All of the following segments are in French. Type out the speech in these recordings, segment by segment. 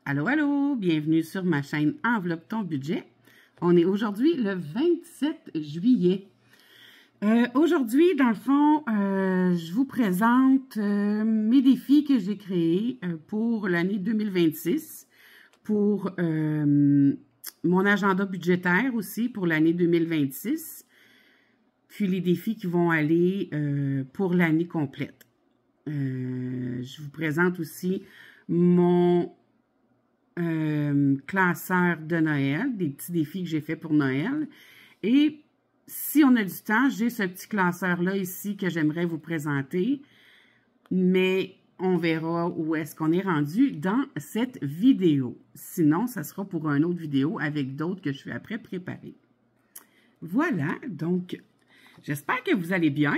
Allô, allô, bienvenue sur ma chaîne Enveloppe ton budget. On est aujourd'hui le 27 juillet. Aujourd'hui, dans le fond, je vous présente mes défis que j'ai créés pour l'année 2026, pour mon agenda budgétaire aussi pour l'année 2026, puis les défis qui vont aller pour l'année complète. Je vous présente aussi mon classeur de Noël, des petits défis que j'ai fait pour Noël. Et si on a du temps, j'ai ce petit classeur-là ici que j'aimerais vous présenter, mais on verra où est-ce qu'on est rendu dans cette vidéo. Sinon, ça sera pour une autre vidéo avec d'autres que je vais après préparer. Voilà, donc j'espère que vous allez bien.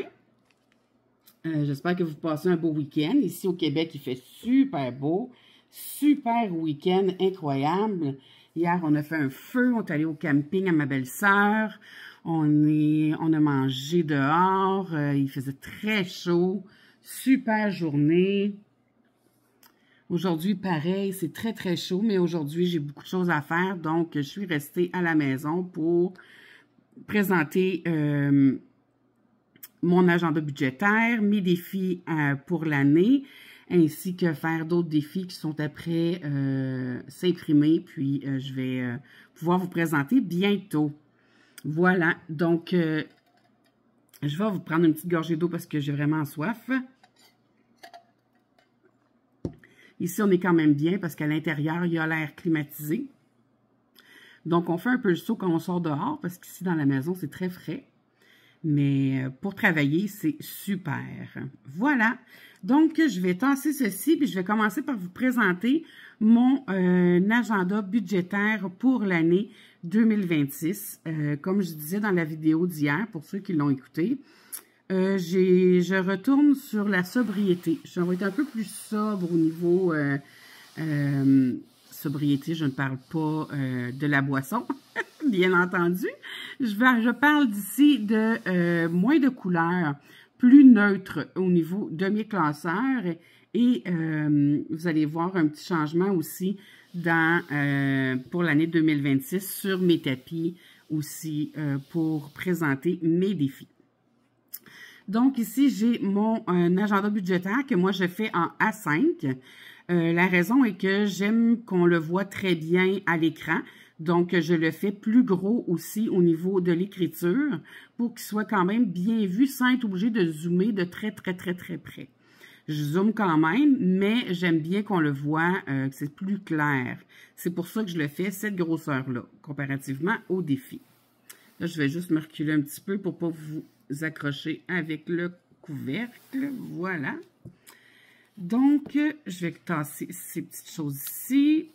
J'espère que vous passez un beau week-end. Ici au Québec, il fait super beau. Super week-end incroyable. Hier, on a fait un feu. On est allé au camping à ma belle-sœur. On a mangé dehors. Il faisait très chaud. Super journée. Aujourd'hui, pareil, c'est très, très chaud. Mais aujourd'hui, j'ai beaucoup de choses à faire. Donc, je suis restée à la maison pour présenter mon agenda budgétaire, mes défis pour l'année, ainsi que faire d'autres défis qui sont après s'imprimer, puis je vais pouvoir vous présenter bientôt. Voilà, donc je vais vous prendre une petite gorgée d'eau parce que j'ai vraiment soif. Ici, on est quand même bien parce qu'à l'intérieur, il y a l'air climatisé. Donc, on fait un peu le saut quand on sort dehors parce qu'ici, dans la maison, c'est très frais. Mais pour travailler, c'est super. Voilà. Donc, je vais tasser ceci, puis je vais commencer par vous présenter mon agenda budgétaire pour l'année 2026. Comme je disais dans la vidéo d'hier, pour ceux qui l'ont écouté, je retourne sur la sobriété. Je vais être un peu plus sobre au niveau sobriété. Je ne parle pas de la boisson. Bien entendu. Je parle d'ici de moins de couleurs, plus neutre au niveau de mes classeurs. Et vous allez voir un petit changement aussi pour l'année 2026 sur mes tapis aussi pour présenter mes défis. Donc ici, j'ai mon agenda budgétaire que moi je fais en A5. La raison est que j'aime qu'on le voit très bien à l'écran. Donc, je le fais plus gros aussi au niveau de l'écriture pour qu'il soit quand même bien vu sans être obligé de zoomer de très, très, très, très près. Je zoome quand même, mais j'aime bien qu'on le voit, que c'est plus clair. C'est pour ça que je le fais cette grosseur-là, comparativement au défi. Là, je vais juste me reculer un petit peu pour ne pas vous accrocher avec le couvercle. Voilà. Donc, je vais tasser ces petites choses ici.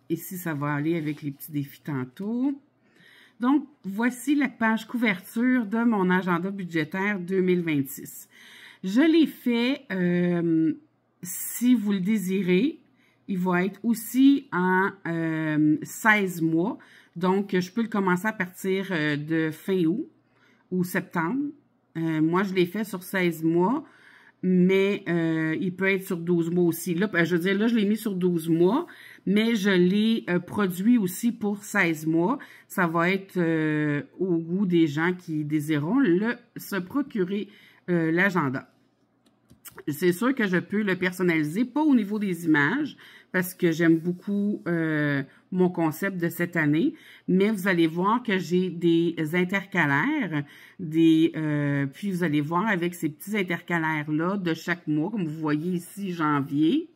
Ici, ça va aller avec les petits défis tantôt. Donc, voici la page couverture de mon agenda budgétaire 2026. Je l'ai fait, si vous le désirez, il va être aussi en 16 mois. Donc, je peux le commencer à partir de fin août ou septembre. Moi, je l'ai fait sur 16 mois. Mais il peut être sur 12 mois aussi. Là, je veux dire, là, je l'ai mis sur 12 mois, mais je l'ai produit aussi pour 16 mois. Ça va être au goût des gens qui désireront se procurer l'agenda. C'est sûr que je peux le personnaliser, pas au niveau des images, parce que j'aime beaucoup mon concept de cette année, mais vous allez voir que j'ai des intercalaires, puis vous allez voir avec ces petits intercalaires-là de chaque mois, comme vous voyez ici, janvier,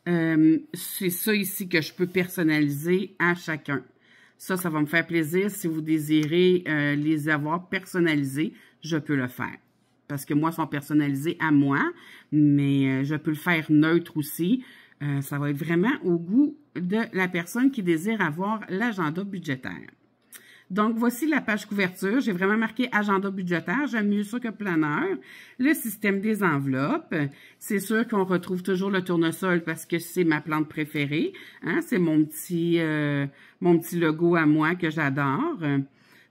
c'est ça ici que je peux personnaliser à chacun. Ça va me faire plaisir. Si vous désirez les avoir personnalisés, je peux le faire. Parce que moi, ils sont personnalisés à moi, mais je peux le faire neutre aussi. Ça va être vraiment au goût de la personne qui désire avoir l'agenda budgétaire. Donc, voici la page couverture. J'ai vraiment marqué agenda budgétaire. J'aime mieux ça que planeur. Le système des enveloppes. C'est sûr qu'on retrouve toujours le tournesol parce que c'est ma plante préférée. Hein? C'est mon petit logo à moi que j'adore.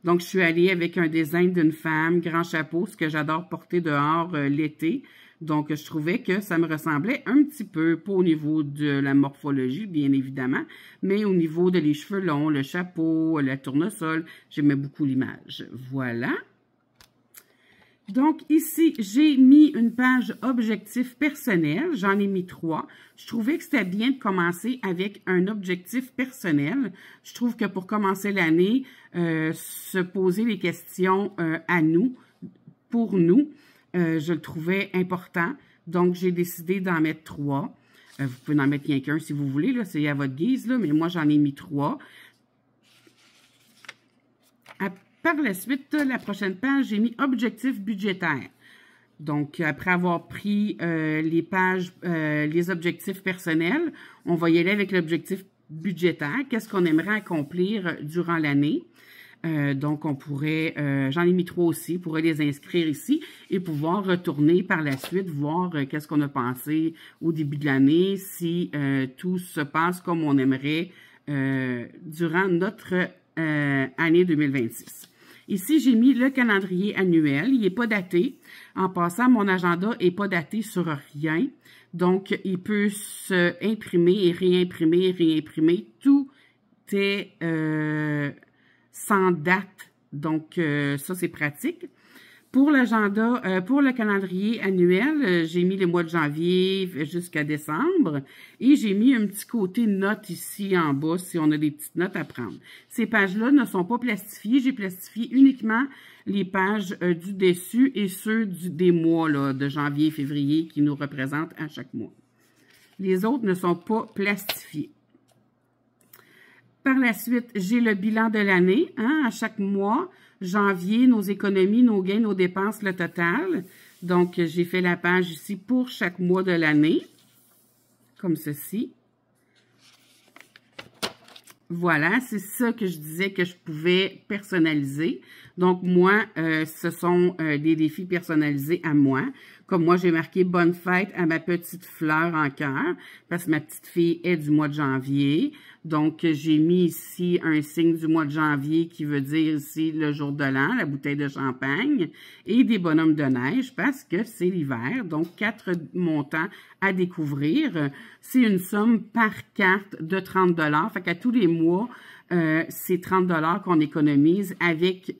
Donc, je suis allée avec un design d'une femme, grand chapeau, ce que j'adore porter dehors l'été. Donc, je trouvais que ça me ressemblait un petit peu, pas au niveau de la morphologie, bien évidemment, mais au niveau de les cheveux longs, le chapeau, la tournesol, j'aimais beaucoup l'image. Voilà. Donc, ici, j'ai mis une page objectif personnel. J'en ai mis 3. Je trouvais que c'était bien de commencer avec un objectif personnel. Je trouve que pour commencer l'année, se poser les questions à nous, pour nous, je le trouvais important. Donc, j'ai décidé d'en mettre 3. Vous pouvez en mettre qu'un si vous voulez, là, c'est à votre guise, là, mais moi, j'en ai mis 3. Par la suite, la prochaine page, j'ai mis objectif budgétaire. Donc, après avoir pris les pages, les objectifs personnels, on va y aller avec l'objectif budgétaire. Qu'est-ce qu'on aimerait accomplir durant l'année? Donc, on pourrait, j'en ai mis 3 aussi, on pourrait les inscrire ici et pouvoir retourner par la suite, voir qu'est-ce qu'on a pensé au début de l'année, si tout se passe comme on aimerait durant notre année 2026. Ici, j'ai mis le calendrier annuel. Il n'est pas daté. En passant, mon agenda n'est pas daté sur rien. Donc, il peut se imprimer et réimprimer. Tout est sans date. Donc, ça, c'est pratique. Pour l'agenda, pour le calendrier annuel, j'ai mis les mois de janvier jusqu'à décembre et j'ai mis un petit côté notes ici en bas si on a des petites notes à prendre. Ces pages-là ne sont pas plastifiées. J'ai plastifié uniquement les pages du dessus et ceux des mois là, de janvier et février qui nous représentent à chaque mois. Les autres ne sont pas plastifiés. Par la suite, j'ai le bilan de l'année, à chaque mois. Janvier, nos économies, nos gains, nos dépenses, le total. Donc, j'ai fait la page ici pour chaque mois de l'année, comme ceci. Voilà, c'est ça que je disais que je pouvais personnaliser. Donc, moi, ce sont des défis personnalisés à moi. Comme moi, j'ai marqué « Bonne fête à ma petite fleur en cœur » parce que ma petite fille est du mois de janvier. Donc, j'ai mis ici un signe du mois de janvier qui veut dire ici le jour de l'an, la bouteille de champagne et des bonhommes de neige parce que c'est l'hiver. Donc, 4 montants à découvrir. C'est une somme par carte de 30 $. Fait qu'à tous les mois, c'est 30 $ qu'on économise avec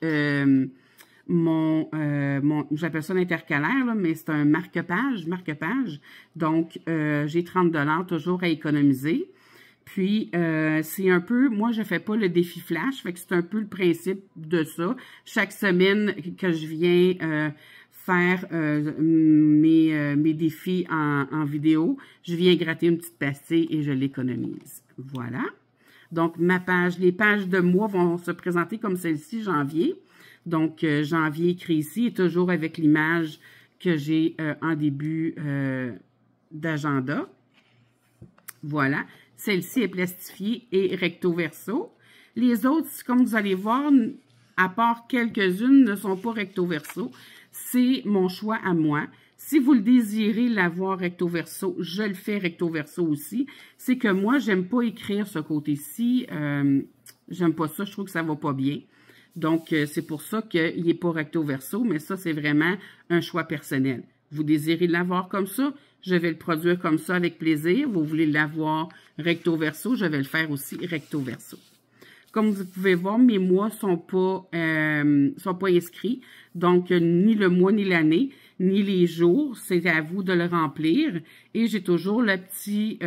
j'appelle ça l'intercalaire, mais c'est un marque-page. Donc, j'ai 30 $ toujours à économiser. Puis, c'est un peu, moi, je fais pas le défi flash, fait que c'est un peu le principe de ça. Chaque semaine que je viens faire mes défis en vidéo, je viens gratter une petite pastille et je l'économise. Voilà. Donc, les pages de mois vont se présenter comme celle-ci, janvier. Donc, janvier écrit ici est toujours avec l'image que j'ai en début d'agenda. Voilà. Celle-ci est plastifiée et recto-verso. Les autres, comme vous allez voir, à part quelques-unes, ne sont pas recto-verso. C'est mon choix à moi. Si vous le désirez l'avoir recto-verso, je le fais recto-verso aussi. C'est que moi, j'aime pas écrire ce côté-ci. J'aime pas ça, je trouve que ça va pas bien. Donc, c'est pour ça qu'il n'est pas recto-verso, mais ça, c'est vraiment un choix personnel. Vous désirez l'avoir comme ça, je vais le produire comme ça avec plaisir. Vous voulez l'avoir recto-verso, je vais le faire aussi recto-verso. Comme vous pouvez voir, mes mois sont pas inscrits. Donc, ni le mois, ni l'année, ni les jours. C'est à vous de le remplir. Et j'ai toujours le petit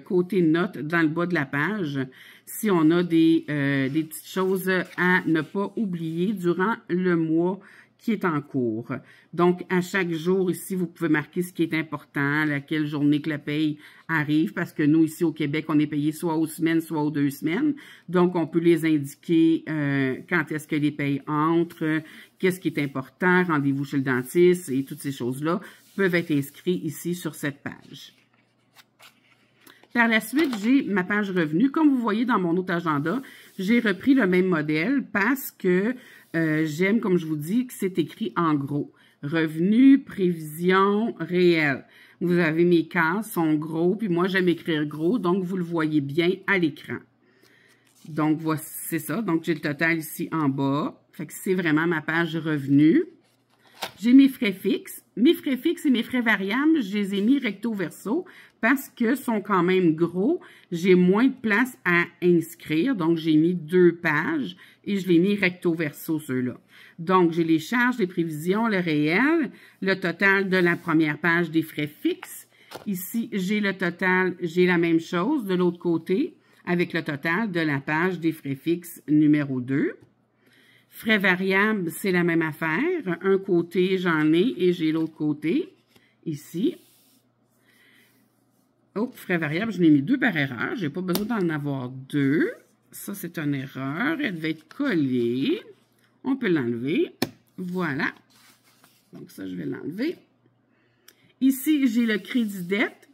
côté note dans le bas de la page si on a des petites choses à ne pas oublier durant le mois qui est en cours. Donc, à chaque jour, ici, vous pouvez marquer ce qui est important, laquelle journée que la paye arrive, parce que nous, ici, au Québec, on est payé soit aux semaines, soit aux 2 semaines. Donc, on peut les indiquer quand est-ce que les payes entrent, qu'est-ce qui est important, rendez-vous chez le dentiste, et toutes ces choses-là peuvent être inscrites ici sur cette page. Par la suite, j'ai ma page revenu. Comme vous voyez dans mon autre agenda, j'ai repris le même modèle parce que j'aime, comme je vous dis, que c'est écrit en gros. Revenu, prévision, réel. Vous avez mes cases, sont gros, puis moi, j'aime écrire gros, donc vous le voyez bien à l'écran. Donc, voici, c'est ça. Donc, j'ai le total ici en bas. Fait que c'est vraiment ma page revenu. J'ai mes frais fixes. Mes frais fixes et mes frais variables, je les ai mis recto-verso parce que sont quand même gros. J'ai moins de place à inscrire, donc j'ai mis 2 pages et je l'ai mis recto-verso ceux-là. Donc, j'ai les charges, les prévisions, le réel, le total de la première page des frais fixes. Ici, j'ai le total, j'ai la même chose de l'autre côté avec le total de la page des frais fixes numéro 2. Frais variables, c'est la même affaire. Un côté, j'en ai et j'ai l'autre côté, ici. Oh, frais variables, je l'ai mis 2 par erreur. Je n'ai pas besoin d'en avoir 2. Ça, c'est une erreur. Elle devait être collée. On peut l'enlever. Voilà. Donc, ça, je vais l'enlever. Ici, j'ai le crédit-dette.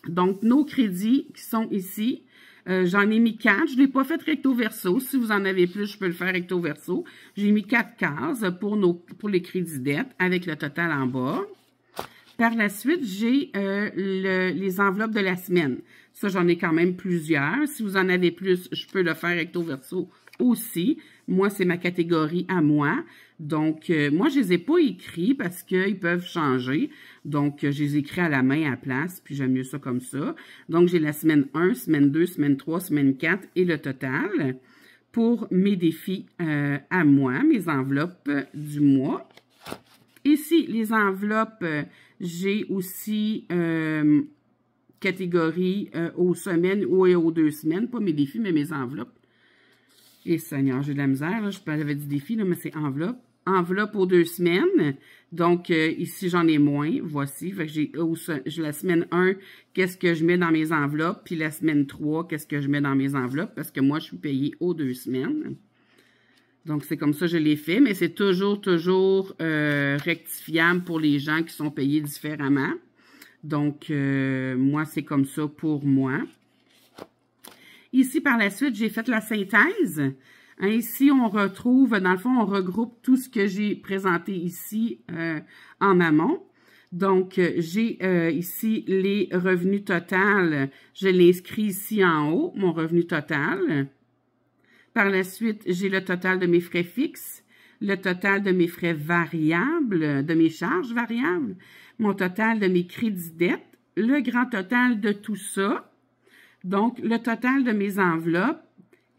Donc, nos crédits qui sont ici. J'en ai mis 4. Je ne l'ai pas fait recto-verso. Si vous en avez plus, je peux le faire recto-verso. J'ai mis 4 cases pour les crédits-dettes avec le total en bas. Par la suite, j'ai les enveloppes de la semaine. Ça, j'en ai quand même plusieurs. Si vous en avez plus, je peux le faire recto-verso aussi. Moi, c'est ma catégorie à moi. Donc, moi, je les ai pas écrits parce qu'ils peuvent changer. Donc, je les écris à la main à la place, puis j'aime mieux ça comme ça. Donc, j'ai la semaine 1, semaine 2, semaine 3, semaine 4 et le total pour mes défis à moi, mes enveloppes du mois. Ici, les enveloppes, j'ai aussi catégorie aux semaines ou aux 2 semaines, pas mes défis, mais mes enveloppes. Et Seigneur, j'ai de la misère, là, je parlais du défi, là, mais c'est enveloppe. Enveloppe aux 2 semaines. Donc, ici, j'en ai moins. Voici. Fait que j'ai la semaine 1, qu'est-ce que je mets dans mes enveloppes. Puis la semaine 3, qu'est-ce que je mets dans mes enveloppes. Parce que moi, je suis payée aux 2 semaines. Donc, c'est comme ça que je l'ai fait. Mais c'est toujours rectifiable pour les gens qui sont payés différemment. Donc, moi, c'est comme ça pour moi. Ici, par la suite, j'ai fait la synthèse. Hein, ici, on retrouve, dans le fond, on regroupe tout ce que j'ai présenté ici en amont. Donc, j'ai ici les revenus totaux. Je l'inscris ici en haut, mon revenu total. Par la suite, j'ai le total de mes frais fixes, le total de mes frais variables, de mes charges variables, mon total de mes crédits-dettes, le grand total de tout ça. Donc, le total de mes enveloppes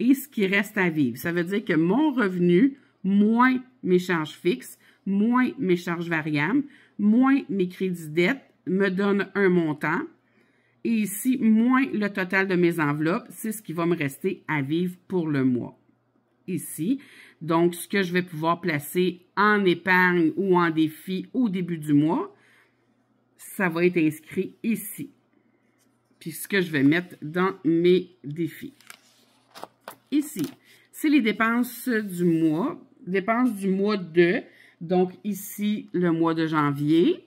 et ce qui reste à vivre. Ça veut dire que mon revenu, moins mes charges fixes, moins mes charges variables, moins mes crédits-dettes, me donne un montant. Et ici, moins le total de mes enveloppes, c'est ce qui va me rester à vivre pour le mois. Ici, donc, ce que je vais pouvoir placer en épargne ou en défi au début du mois, ça va être inscrit ici. Puis ce que je vais mettre dans mes défis. Ici, c'est les dépenses du mois. Dépenses du mois de, donc ici, le mois de janvier.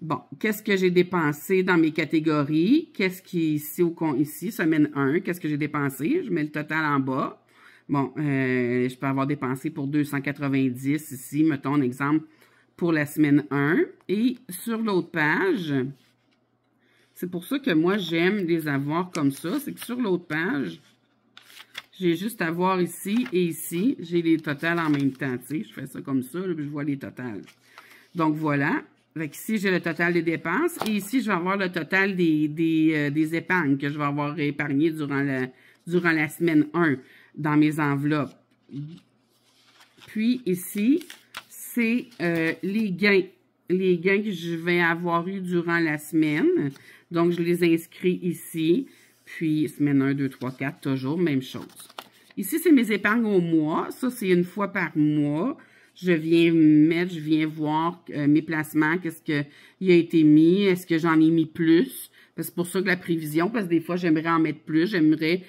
Bon, qu'est-ce que j'ai dépensé dans mes catégories? Qu'est-ce qui est ici, ici, semaine 1, qu'est-ce que j'ai dépensé? Je mets le total en bas. Bon, je peux avoir dépensé pour 290 ici, mettons un exemple pour la semaine 1. Et sur l'autre page... C'est pour ça que moi, j'aime les avoir comme ça. C'est que sur l'autre page, j'ai juste à voir ici et ici. J'ai les totals en même temps. Tu sais, je fais ça comme ça, là, puis je vois les totals. Donc, voilà. Fait ici, j'ai le total des dépenses. Et ici, je vais avoir le total des épargnes que je vais avoir épargnées durant la semaine 1 dans mes enveloppes. Puis, ici, c'est les gains. Les gains que je vais avoir eu durant la semaine. Donc, je les inscris ici. Puis, semaine 1, 2, 3, 4, toujours, même chose. Ici, c'est mes épargnes au mois. Ça, c'est une fois par mois. Je viens voir mes placements, qu'est-ce qui a été mis, est-ce que j'en ai mis plus. C'est pour ça que la prévision, parce que des fois, j'aimerais en mettre plus. J'aimerais,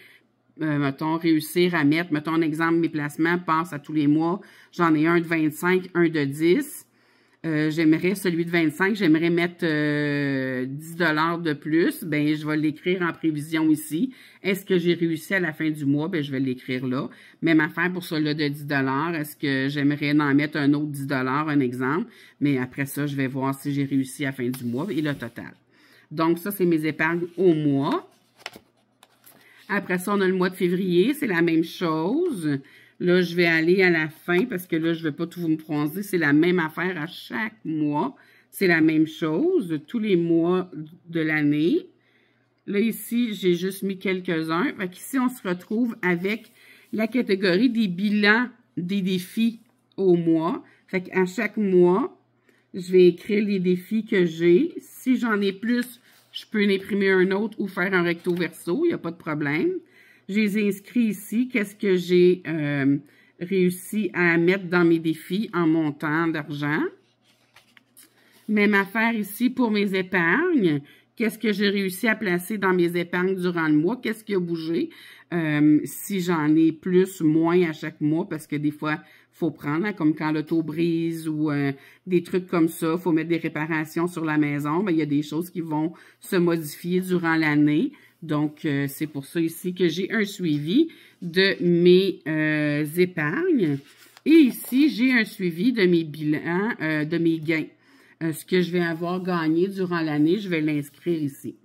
mettons, réussir à mettre, mettons, un exemple, mes placements passent à tous les mois. J'en ai un de 25, un de 10. J'aimerais, celui de 25, j'aimerais mettre 10 $ de plus. Ben, je vais l'écrire en prévision ici. Est-ce que j'ai réussi à la fin du mois? Ben, je vais l'écrire là. Même affaire pour celui-là de 10 $. Est-ce que j'aimerais en mettre un autre 10 $, un exemple? Mais après ça, je vais voir si j'ai réussi à la fin du mois et le total. Donc, ça, c'est mes épargnes au mois. Après ça, on a le mois de février. C'est la même chose. Là, je vais aller à la fin parce que là, je ne vais pas tout vous me bronzer. C'est la même affaire à chaque mois. C'est la même chose tous les mois de l'année. Là, ici, j'ai juste mis quelques-uns. Fait qu'ici, on se retrouve avec la catégorie des bilans des défis au mois. Fait qu'à chaque mois, je vais écrire les défis que j'ai. Si j'en ai plus, je peux en imprimer un autre ou faire un recto verso. Il n'y a pas de problème. Je les ai inscrits ici. Qu'est-ce que j'ai réussi à mettre dans mes défis en montant d'argent. Même affaire ici pour mes épargnes. Qu'est-ce que j'ai réussi à placer dans mes épargnes durant le mois? Qu'est-ce qui a bougé? Si j'en ai plus, moins à chaque mois, parce que des fois, il faut prendre, hein, comme quand l'auto brise ou des trucs comme ça, il faut mettre des réparations sur la maison. Bien, il y a des choses qui vont se modifier durant l'année. Donc, c'est pour ça ici que j'ai un suivi de mes épargnes. Et ici, j'ai un suivi de mes bilans, de mes gains. Ce que je vais avoir gagné durant l'année, je vais l'inscrire ici.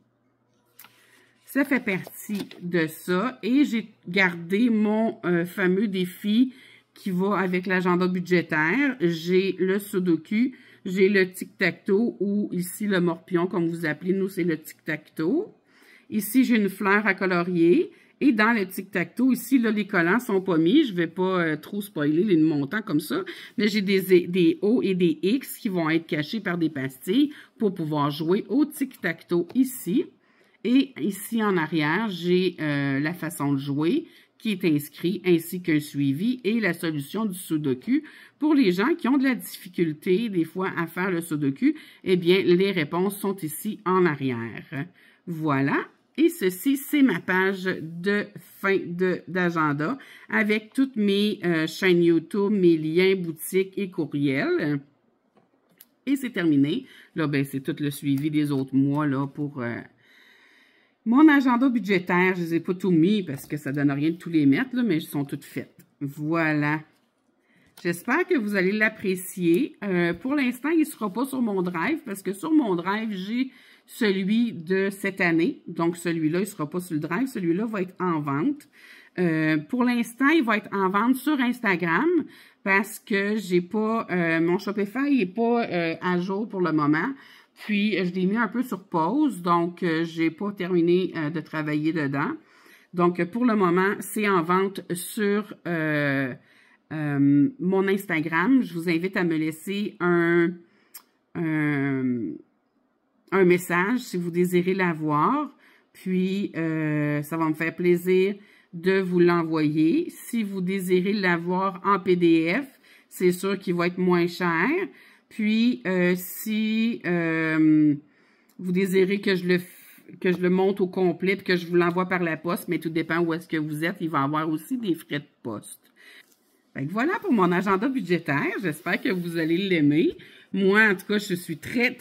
Ça fait partie de ça. Et j'ai gardé mon fameux défi qui va avec l'agenda budgétaire. J'ai le Sudoku, j'ai le tic-tac-toe ou ici le morpion, comme vous appelez. Nous, c'est le tic-tac-toe. Ici, j'ai une fleur à colorier. Et dans le tic-tac-toe, ici, là, les collants sont pas mis. Je vais pas trop spoiler les montants comme ça. Mais j'ai des O et des X qui vont être cachés par des pastilles pour pouvoir jouer au tic-tac-toe ici. Et ici, en arrière, j'ai la façon de jouer qui est inscrit, ainsi qu'un suivi et la solution du Sudoku. Pour les gens qui ont de la difficulté, des fois, à faire le Sudoku, eh bien, les réponses sont ici en arrière. Voilà. Et ceci, c'est ma page de fin d'agenda avec toutes mes chaînes YouTube, mes liens, boutiques et courriels. Et c'est terminé. Là, ben, c'est tout le suivi des autres mois là, pour mon agenda budgétaire. Je ne les ai pas tout mis parce que ça ne donne rien de tous les mettre, là, mais elles sont toutes faites. Voilà. J'espère que vous allez l'apprécier. Pour l'instant, il ne sera pas sur mon drive parce que sur mon drive, j'ai celui de cette année. Donc, celui-là, il ne sera pas sur le drive. Celui-là va être en vente. Pour l'instant, il va être en vente sur Instagram parce que j'ai pas mon Shopify n'est pas à jour pour le moment. Puis, je l'ai mis un peu sur pause. Donc, j'ai pas terminé de travailler dedans. Donc, pour le moment, c'est en vente sur mon Instagram. Je vous invite à me laisser un message si vous désirez l'avoir. Puis, ça va me faire plaisir de vous l'envoyer. Si vous désirez l'avoir en PDF, c'est sûr qu'il va être moins cher. Puis, si vous désirez que je le monte au complet et que je vous l'envoie par la poste, mais tout dépend où est-ce que vous êtes, il va y avoir aussi des frais de poste. Fait que voilà pour mon agenda budgétaire. J'espère que vous allez l'aimer. Moi, en tout cas, je suis très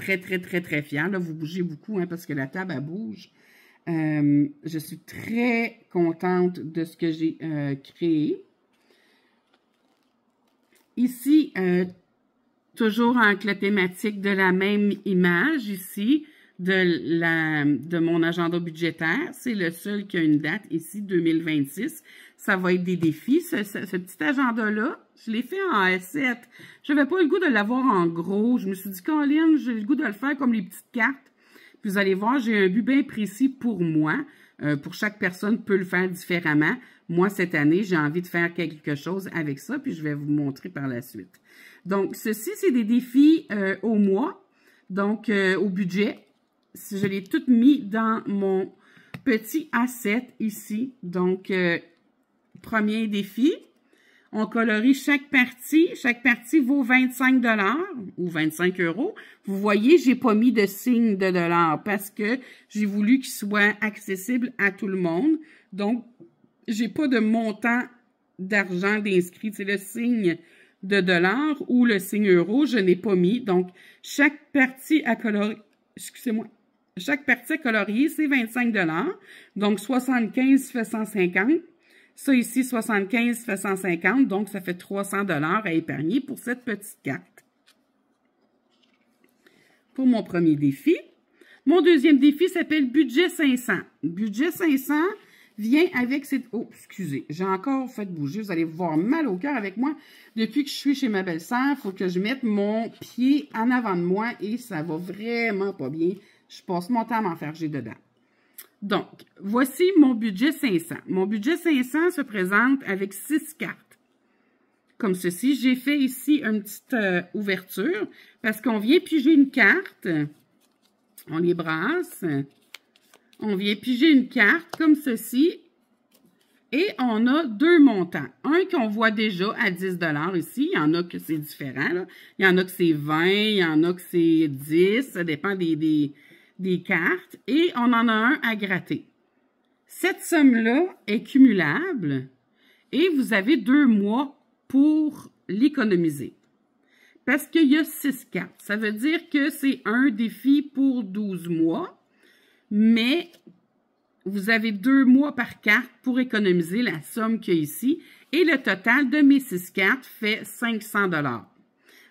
fière. Là, vous bougez beaucoup hein, parce que la table, elle bouge. Je suis très contente de ce que j'ai créé. Ici, toujours avec la thématique de la même image ici, de mon agenda budgétaire. C'est le seul qui a une date ici, 2026. Ça va être des défis. Ce petit agenda-là, je l'ai fait en A7. Je n'avais pas le goût de l'avoir en gros. Je me suis dit, Colin, j'ai le goût de le faire comme les petites cartes. Puis vous allez voir, j'ai un but bien précis pour moi. Pour chaque personne peut le faire différemment. Moi, cette année, j'ai envie de faire quelque chose avec ça, puis je vais vous montrer par la suite. Donc, ceci, c'est des défis au mois, donc au budget. Je l'ai tout mis dans mon petit A7 ici. Donc, premier défi, on colorie chaque partie. Chaque partie vaut 25 $ ou 25 €. Vous voyez, j'ai pas mis de signe de dollar parce que j'ai voulu qu'il soit accessible à tout le monde. Donc, j'ai pas de montant d'argent d'inscrit. C'est le signe de dollar ou le signe euro. Je n'ai pas mis. Donc, chaque partie à colorier, excusez-moi, chaque partie à colorier, c'est 25 $. Donc, 75 fait 150. Ça ici, 75 fait 150, donc ça fait 300 $ à épargner pour cette petite carte. Pour mon premier défi. Mon deuxième défi s'appelle Budget 500. Budget 500, vient avec cette... Oh, excusez, j'ai encore fait bouger. Vous allez voir mal au cœur avec moi. Depuis que je suis chez ma belle-sœur, il faut que je mette mon pied en avant de moi et ça va vraiment pas bien. Je passe mon temps à m'enferger dedans. Donc, voici mon budget 500. Mon budget 500 se présente avec 6 cartes. Comme ceci, j'ai fait ici une petite ouverture parce qu'on vient piger une carte. On les brasse. On vient piger une carte comme ceci. Et on a 2 montants. Un qu'on voit déjà à 10 $ ici. Il y en a que c'est différent, là. Il y en a que c'est 20, il y en a que c'est 10. Ça dépend des cartes. Et on en a un à gratter. Cette somme-là est cumulable. Et vous avez 2 mois pour l'économiser. Parce qu'il y a 6 cartes. Ça veut dire que c'est un défi pour 12 mois. Mais vous avez 2 mois par carte pour économiser la somme qu'il y a ici. Et le total de mes 6 cartes fait 500 $.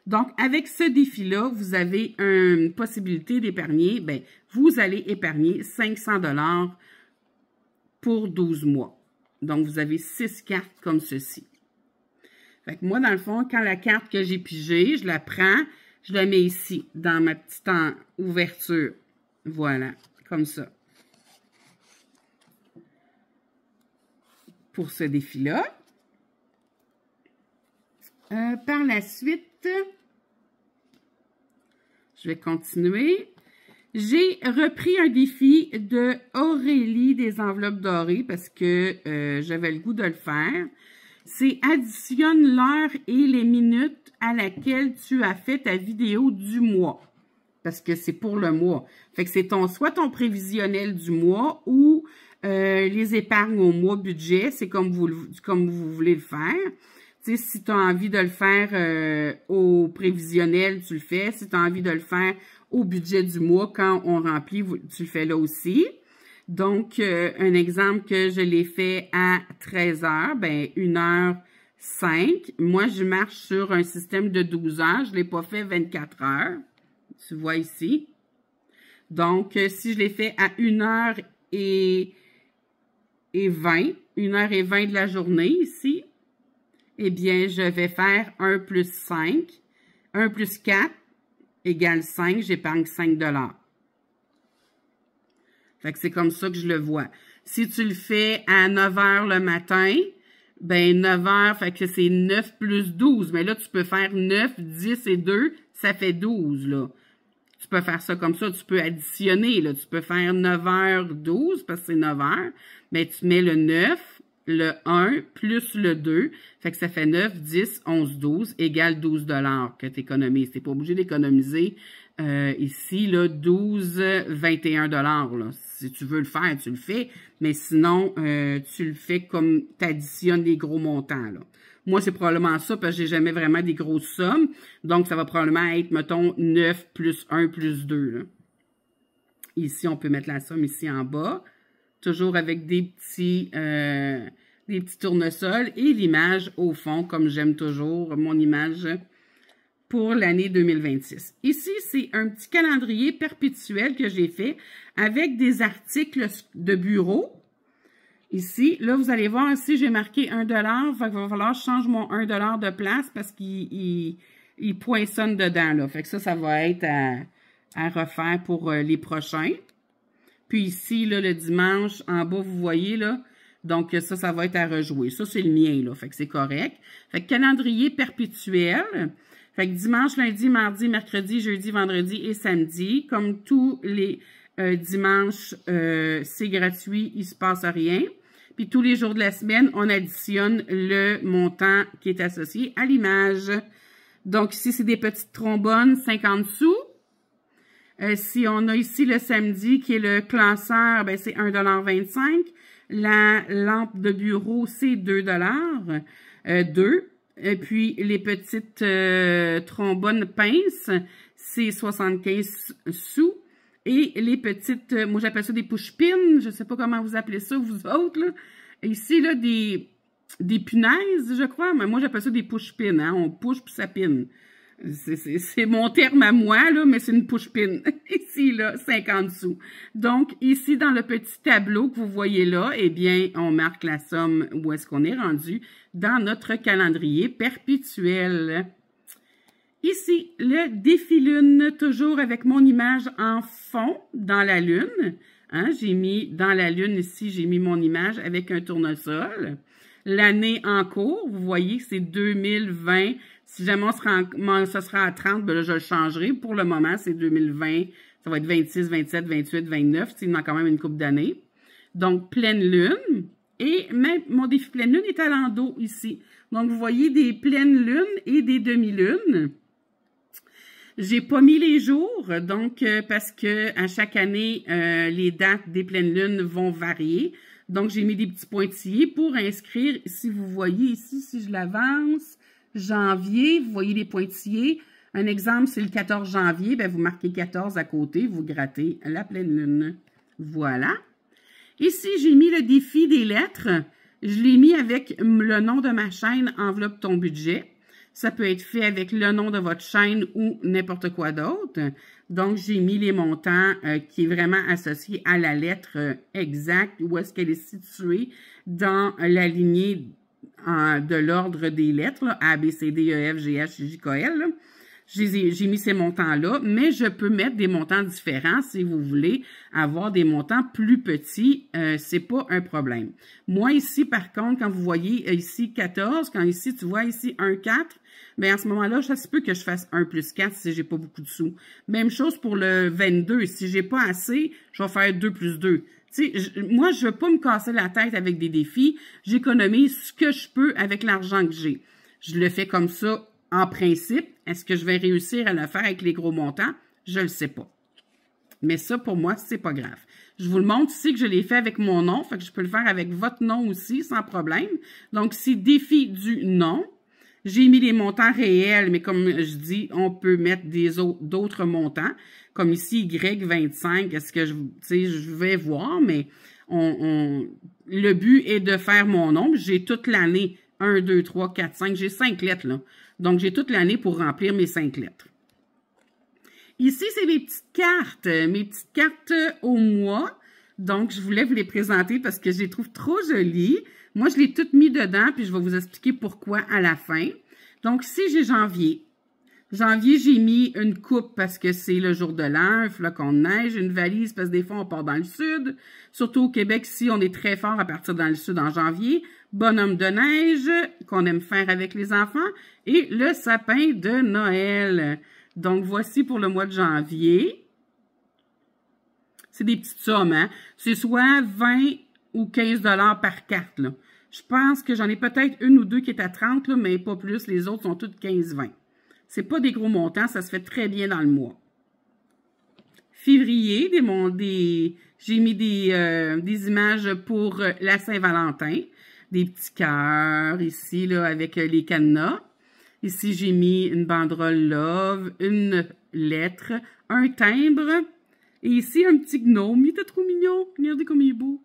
Donc, avec ce défi-là, vous avez une possibilité d'épargner. Bien, vous allez épargner 500 $ pour 12 mois. Donc, vous avez 6 cartes comme ceci. Fait que moi, dans le fond, quand la carte que j'ai pigée, je la prends, je la mets ici, dans ma petite ouverture. Voilà, comme ça. Pour ce défi-là. Par la suite, je vais continuer. J'ai repris un défi de Aurélie des enveloppes dorées parce que j'avais le goût de le faire. C'est additionne l'heure et les minutes à laquelle tu as fait ta vidéo du mois. Parce que c'est pour le mois. Fait que c'est soit ton prévisionnel du mois ou les épargnes au mois budget. C'est comme vous voulez le faire. Tu sais, si tu as envie de le faire au prévisionnel, tu le fais. Si tu as envie de le faire au budget du mois, quand on remplit, tu le fais là aussi. Donc, un exemple que je l'ai fait à 13 heures, ben 1h05. Moi, je marche sur un système de 12 heures. Je ne l'ai pas fait 24 heures. Tu vois ici. Donc, si je l'ai fait à 1h20, 1h20 de la journée ici, eh bien, je vais faire 1 plus 5. 1 plus 4 égale 5. J'épargne 5 $. Fait que c'est comme ça que je le vois. Si tu le fais à 9 h le matin, ben 9 h, fait que c'est 9 plus 12. Mais là, tu peux faire 9, 10 et 2, ça fait 12, là. Tu peux faire ça comme ça. Tu peux additionner, là. Tu peux faire 9 h 12, parce que c'est 9 h. Mais tu mets le 9, le 1, plus le 2. Fait que ça fait 9, 10, 11, 12, égale 12 $ que tu économises. Tu n'es pas obligé d'économiser ici, là, 12, 21 $. Là. Si tu veux le faire, tu le fais. Mais sinon, tu le fais comme tu additionnes les gros montants, là. Moi, c'est probablement ça, parce que j'ai jamais vraiment des grosses sommes. Donc, ça va probablement être, mettons, 9 plus 1 plus 2. Là. Ici, on peut mettre la somme ici en bas. Toujours avec des petits tournesols et l'image au fond, comme j'aime toujours, mon image pour l'année 2026. Ici, c'est un petit calendrier perpétuel que j'ai fait avec des articles de bureau. Ici, là, vous allez voir, ici, j'ai marqué 1 $. Fait qu'il va falloir que je change mon 1 $ de place parce qu'il poinçonne dedans, là. Fait que ça va être à refaire pour les prochains. Puis ici, là, le dimanche, en bas, vous voyez, là. Donc, ça va être à rejouer. Ça, c'est le mien, là. Fait que c'est correct. Fait que calendrier perpétuel. Fait que dimanche, lundi, mardi, mercredi, jeudi, vendredi et samedi. Comme tous les dimanches, c'est gratuit, il se passe rien. Puis tous les jours de la semaine, on additionne le montant qui est associé à l'image. Donc ici, c'est des petites trombones, 50 sous. Si on a ici le samedi, qui est le classeur, ben c'est 1,25 $. La lampe de bureau, c'est 2 $. 2. Et puis, les petites trombones pinces, c'est 75 sous. Et les petites, moi j'appelle ça des push-pins, je ne sais pas comment vous appelez ça, vous autres, là. Ici, là, des punaises, je crois, mais moi j'appelle ça des push-pins, hein. On push puis ça pine. C'est mon terme à moi, là, mais c'est une push-pin. Ici, là, 50 sous. Donc, ici, dans le petit tableau que vous voyez là, eh bien, on marque la somme où est-ce qu'on est rendu dans notre calendrier perpétuel. Ici, le défi lune, toujours avec mon image en fond dans la lune. Hein, j'ai mis dans la lune ici, j'ai mis mon image avec un tournesol. L'année en cours, vous voyez, c'est 2020. Si jamais ça sera à 30, ben là, je le changerai. Pour le moment, c'est 2020. Ça va être 26, 27, 28, 29. Il manque quand même une couple d'années. Donc, pleine lune. Et même mon défi pleine lune est à l'endos ici. Donc, vous voyez des pleines lunes et des demi-lunes. J'ai pas mis les jours, donc parce que à chaque année, les dates des pleines lunes vont varier. Donc, j'ai mis des petits pointillés pour inscrire. Si vous voyez ici, si je l'avance, janvier, vous voyez les pointillés. Un exemple, c'est le 14 janvier, bien, vous marquez 14 à côté, vous grattez la pleine lune. Voilà. Ici, j'ai mis le défi des lettres. Je l'ai mis avec le nom de ma chaîne, enveloppe ton budget. Ça peut être fait avec le nom de votre chaîne ou n'importe quoi d'autre. Donc, j'ai mis les montants qui est vraiment associé à la lettre exacte, où est-ce qu'elle est située dans la lignée de l'ordre des lettres, là, A, B, C, D, E, F, G, H, J, K, L. Là. J'ai mis ces montants-là, mais je peux mettre des montants différents si vous voulez avoir des montants plus petits. C'est pas un problème. Moi, ici, par contre, quand vous voyez ici 14, quand ici, tu vois ici 1, 4, bien, à ce moment-là, ça se peut que je fasse 1 plus 4 si j'ai pas beaucoup de sous. Même chose pour le 22. Si j'ai pas assez, je vais faire 2 plus 2. Tu sais, moi, je veux pas me casser la tête avec des défis. J'économise ce que je peux avec l'argent que j'ai. Je le fais comme ça en principe. Est-ce que je vais réussir à le faire avec les gros montants? Je le sais pas. Mais ça, pour moi, c'est pas grave. Je vous le montre ici que je l'ai fait avec mon nom. Fait que je peux le faire avec votre nom aussi, sans problème. Donc, c'est défi du nom. J'ai mis les montants réels, mais comme je dis, on peut mettre d'autres montants. Comme ici, Y25, est-ce que je vais voir, mais le but est de faire mon nombre. J'ai toute l'année 1, 2, 3, 4, 5. J'ai 5 lettres, là. Donc, j'ai toute l'année pour remplir mes 5 lettres. Ici, c'est mes petites cartes au mois. Donc, je voulais vous les présenter parce que je les trouve trop jolies. Moi, je l'ai toutes mis dedans, puis je vais vous expliquer pourquoi à la fin. Donc, ici, j'ai janvier. Janvier, j'ai mis une coupe parce que c'est le jour de l'an, un flocon de neige, une valise parce que des fois, on part dans le sud. Surtout au Québec, ici, on est très fort à partir dans le sud en janvier. Bonhomme de neige qu'on aime faire avec les enfants et le sapin de Noël. Donc, voici pour le mois de janvier. C'est des petites sommes, hein? C'est soit 20 ou 15 $ par carte, là. Je pense que j'en ai peut-être une ou deux qui est à 30, là, mais pas plus. Les autres sont toutes 15-20. C'est pas des gros montants, ça se fait très bien dans le mois. Février, j'ai mis des images pour la Saint-Valentin. Des petits cœurs ici, là, avec les cadenas. Ici, j'ai mis une banderole Love, une lettre, un timbre. Et ici, un petit gnome. Il était trop mignon. Regardez comme il est beau.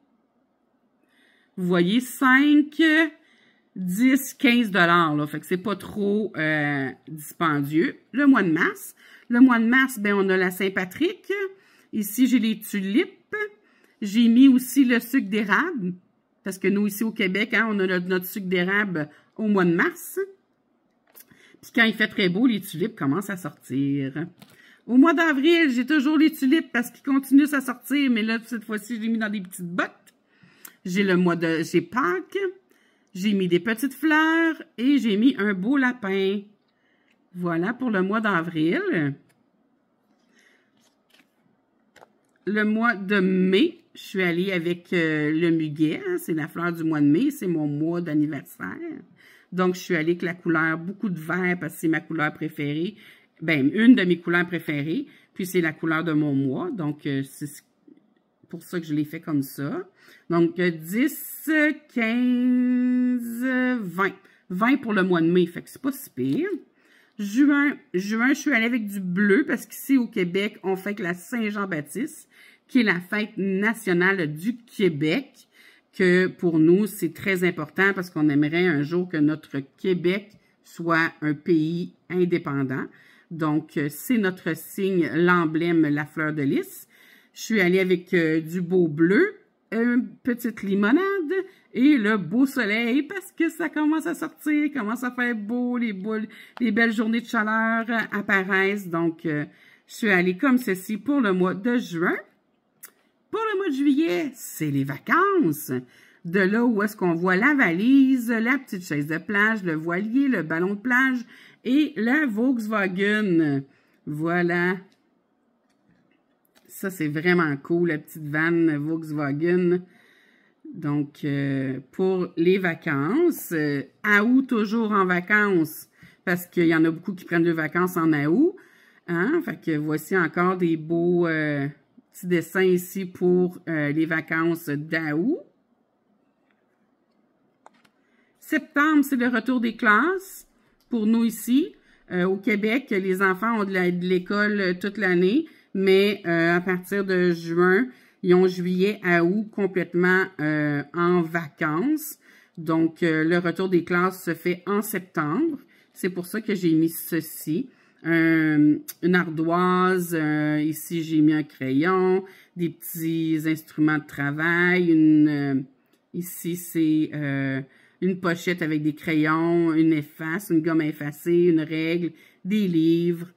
Vous voyez, 5, 10, 15 $, là. Fait que c'est pas trop dispendieux. Le mois de mars. Le mois de mars, ben, on a la Saint-Patrick. Ici, j'ai les tulipes. J'ai mis aussi le sucre d'érable. Parce que nous, ici au Québec, hein, on a notre sucre d'érable au mois de mars. Puis quand il fait très beau, les tulipes commencent à sortir. Au mois d'avril, j'ai toujours les tulipes parce qu'ils continuent à sortir. Mais là, cette fois-ci, je l'ai mis dans des petites bottes. J'ai Pâques. J'ai mis des petites fleurs et j'ai mis un beau lapin. Voilà pour le mois d'avril. Le mois de mai, je suis allée avec le muguet. Hein, c'est la fleur du mois de mai. C'est mon mois d'anniversaire. Donc, je suis allée avec la couleur beaucoup de vert parce que c'est ma couleur préférée. Ben, une de mes couleurs préférées. Puis, c'est la couleur de mon mois. Donc, c'est pour ça que je l'ai fait comme ça. Donc, 10, 15, 20. 20 pour le mois de mai. Fait que c'est pas si pire. Juin, je suis allée avec du bleu parce qu'ici au Québec, on fête la Saint-Jean-Baptiste, qui est la fête nationale du Québec, que pour nous, c'est très important parce qu'on aimerait un jour que notre Québec soit un pays indépendant. Donc, c'est notre signe, l'emblème, la fleur de lys. Je suis allée avec du beau bleu, une petite limonade et le beau soleil parce que ça commence à sortir, commence à faire beau, les belles journées de chaleur apparaissent. Donc, je suis allée comme ceci pour le mois de juin. Pour le mois de juillet, c'est les vacances. De là où est-ce qu'on voit la valise, la petite chaise de plage, le voilier, le ballon de plage et la Volkswagen. Voilà. Ça, c'est vraiment cool, la petite vanne Volkswagen. Donc, pour les vacances, août, toujours en vacances, parce qu'il y en a beaucoup qui prennent des vacances en août. Hein? Fait que voici encore des beaux petits dessins ici pour les vacances d'août. Septembre, c'est le retour des classes. Pour nous ici, au Québec, les enfants ont de l'école toute l'année, mais à partir de juin, ils ont juillet à août complètement en vacances. Donc, le retour des classes se fait en septembre. C'est pour ça que j'ai mis ceci. Une ardoise, ici j'ai mis un crayon, des petits instruments de travail, ici c'est une pochette avec des crayons, une efface, une gomme à effacer, une règle, des livres,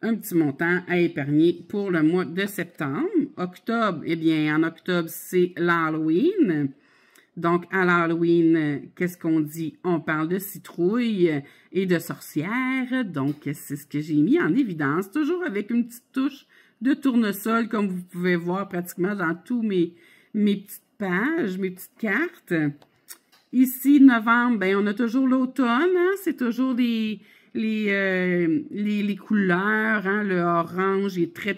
un petit montant à épargner pour le mois de septembre. Octobre, eh bien en octobre c'est l'Halloween. Donc, à l'Halloween, qu'est-ce qu'on dit? On parle de citrouille et de sorcières. Donc, c'est ce que j'ai mis en évidence, toujours avec une petite touche de tournesol, comme vous pouvez voir pratiquement dans tous mes petites pages, mes petites cartes. Ici, novembre, ben, on a toujours l'automne, hein? C'est toujours les couleurs, hein? Le orange est très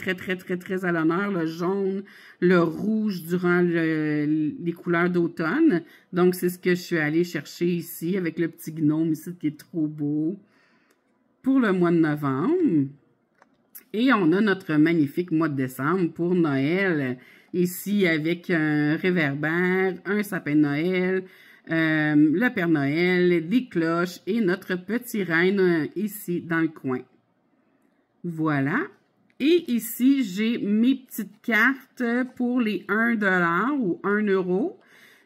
à l'honneur, le jaune, le rouge durant les couleurs d'automne. Donc, c'est ce que je suis allée chercher ici avec le petit gnome ici qui est trop beau pour le mois de novembre. Et on a notre magnifique mois de décembre pour Noël, ici avec un réverbère, un sapin de Noël, le Père Noël, des cloches et notre petit reine ici dans le coin. Voilà. Et ici, j'ai mes petites cartes pour les 1 $ ou 1 €.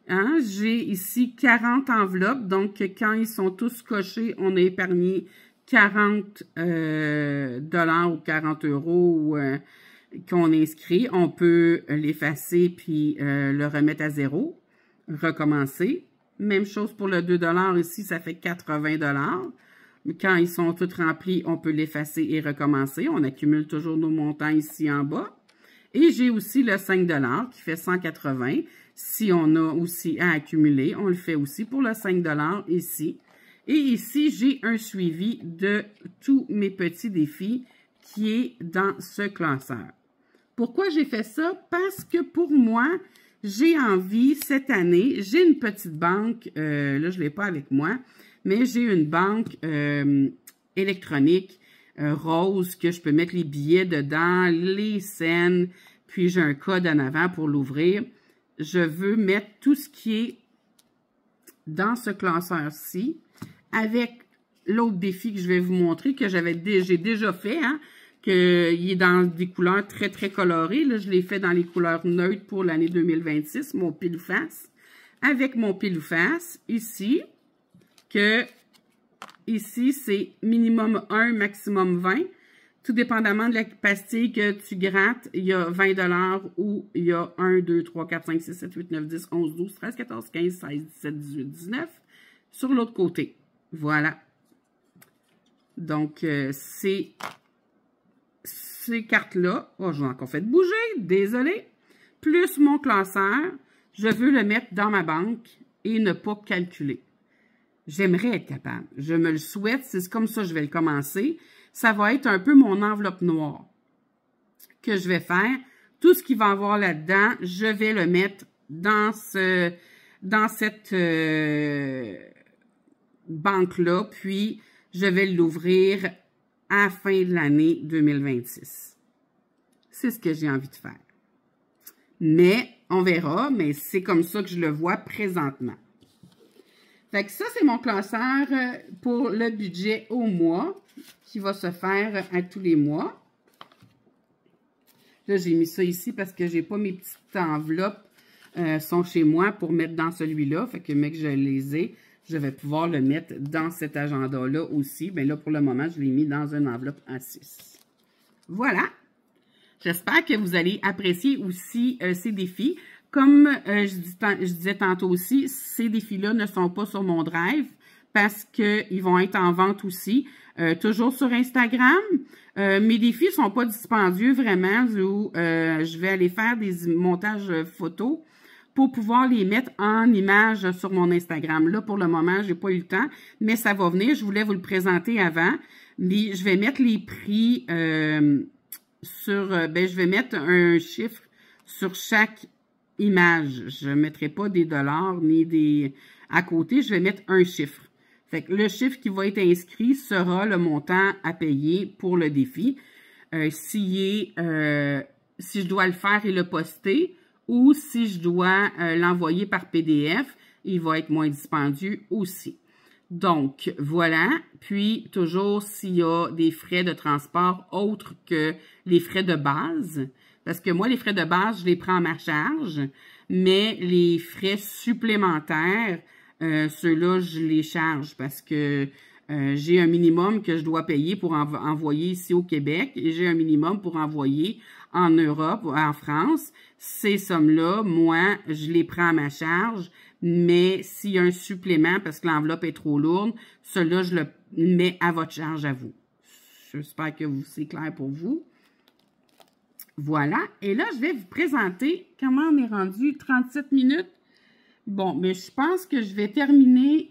Hein? J'ai ici 40 enveloppes. Donc, quand ils sont tous cochés, on a épargné 40 $ ou 40 € qu'on inscrit. On peut l'effacer puis le remettre à zéro, recommencer. Même chose pour le 2 $ ici, ça fait 80 $. Mais quand ils sont tous remplis, on peut l'effacer et recommencer. On accumule toujours nos montants ici en bas. Et j'ai aussi le 5 $ qui fait 180. Si on a aussi à accumuler, on le fait aussi pour le 5 $ ici. Et ici, j'ai un suivi de tous mes petits défis qui est dans ce classeur. Pourquoi j'ai fait ça? Parce que pour moi, j'ai envie, cette année, j'ai une petite banque, là je ne l'ai pas avec moi, mais j'ai une banque électronique rose que je peux mettre les billets dedans, les scènes, puis j'ai un code en avant pour l'ouvrir. Je veux mettre tout ce qui est dans ce classeur-ci avec l'autre défi que je vais vous montrer, que j'ai déjà fait, hein, qu'il est dans des couleurs très colorées. Là, je l'ai fait dans les couleurs neutres pour l'année 2026, mon pile ou face. Avec mon pile ou face, ici, que ici, c'est minimum 1, maximum 20. Tout dépendamment de la pastille que tu grattes, il y a 20 $ ou il y a 1, 2, 3, 4, 5, 6, 7, 8, 9, 10, 11, 12, 13, 14, 15, 16, 17, 18, 19 sur l'autre côté. Voilà. Donc, ces cartes-là, oh, j'ai encore fait bouger, désolé, plus mon classeur, je veux le mettre dans ma banque et ne pas calculer. J'aimerais être capable. Je me le souhaite, c'est comme ça que je vais le commencer. Ça va être un peu mon enveloppe noire que je vais faire. Tout ce qu'il va y avoir là-dedans, je vais le mettre dans cette banque-là, puis je vais l'ouvrir à la fin de l'année 2026. C'est ce que j'ai envie de faire. Mais, on verra, mais c'est comme ça que je le vois présentement. Fait que ça, c'est mon classeur pour le budget au mois qui va se faire à tous les mois. Là, j'ai mis ça ici parce que j'ai pas mes petites enveloppes sont chez moi pour mettre dans celui-là. Fait que, mec, je les ai. Je vais pouvoir le mettre dans cet agenda-là aussi. Bien là, pour le moment, je l'ai mis dans une enveloppe A6. Voilà. J'espère que vous allez apprécier aussi ces défis. Comme je disais tantôt aussi, ces défis-là ne sont pas sur mon drive parce qu'ils vont être en vente aussi. Toujours sur Instagram. Mes défis ne sont pas dispendieux vraiment où je vais aller faire des montages photos pour pouvoir les mettre en image sur mon Instagram. Là, pour le moment, j'ai pas eu le temps, mais ça va venir. Je voulais vous le présenter avant. Mais je vais mettre les prix je vais mettre un chiffre sur chaque image. Je ne mettrai pas des dollars ni des à côté. Je vais mettre un chiffre. Fait que le chiffre qui va être inscrit sera le montant à payer pour le défi. Si je dois le faire et le poster, ou si je dois l'envoyer par PDF, il va être moins dispendieux aussi. Donc, voilà. Puis, toujours s'il y a des frais de transport autres que les frais de base, parce que moi, les frais de base, je les prends à ma charge, mais les frais supplémentaires, ceux-là, je les charge parce que j'ai un minimum que je dois payer pour envoyer ici au Québec et j'ai un minimum pour envoyer en Europe, en France. Ces sommes-là, moi, je les prends à ma charge, mais s'il y a un supplément parce que l'enveloppe est trop lourde, cela, je le mets à votre charge à vous. J'espère que c'est clair pour vous. Voilà. Et là, je vais vous présenter comment on est rendu 37 minutes. Bon, mais je pense que je vais terminer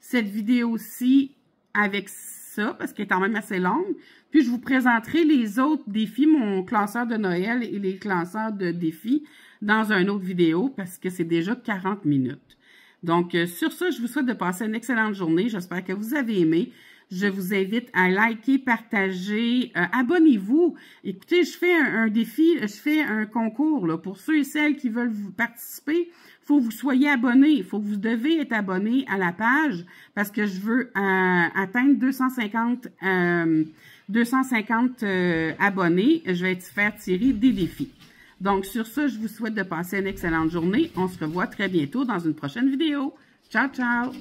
cette vidéo-ci avec ça, parce qu'elle est quand même assez longue. Puis, je vous présenterai les autres défis, mon classeur de Noël et les classeurs de défis dans une autre vidéo, parce que c'est déjà 40 minutes. Donc, sur ça, je vous souhaite de passer une excellente journée. J'espère que vous avez aimé. Je vous invite à liker, partager, abonnez-vous. Écoutez, je fais un défi, je fais un concours là, pour ceux et celles qui veulent vous participer. Il faut que vous soyez abonnés. Il faut que vous devez être abonnés à la page parce que je veux atteindre 250 abonnés. Je vais faire tirer des défis. Donc, sur ça, je vous souhaite de passer une excellente journée. On se revoit très bientôt dans une prochaine vidéo. Ciao, ciao!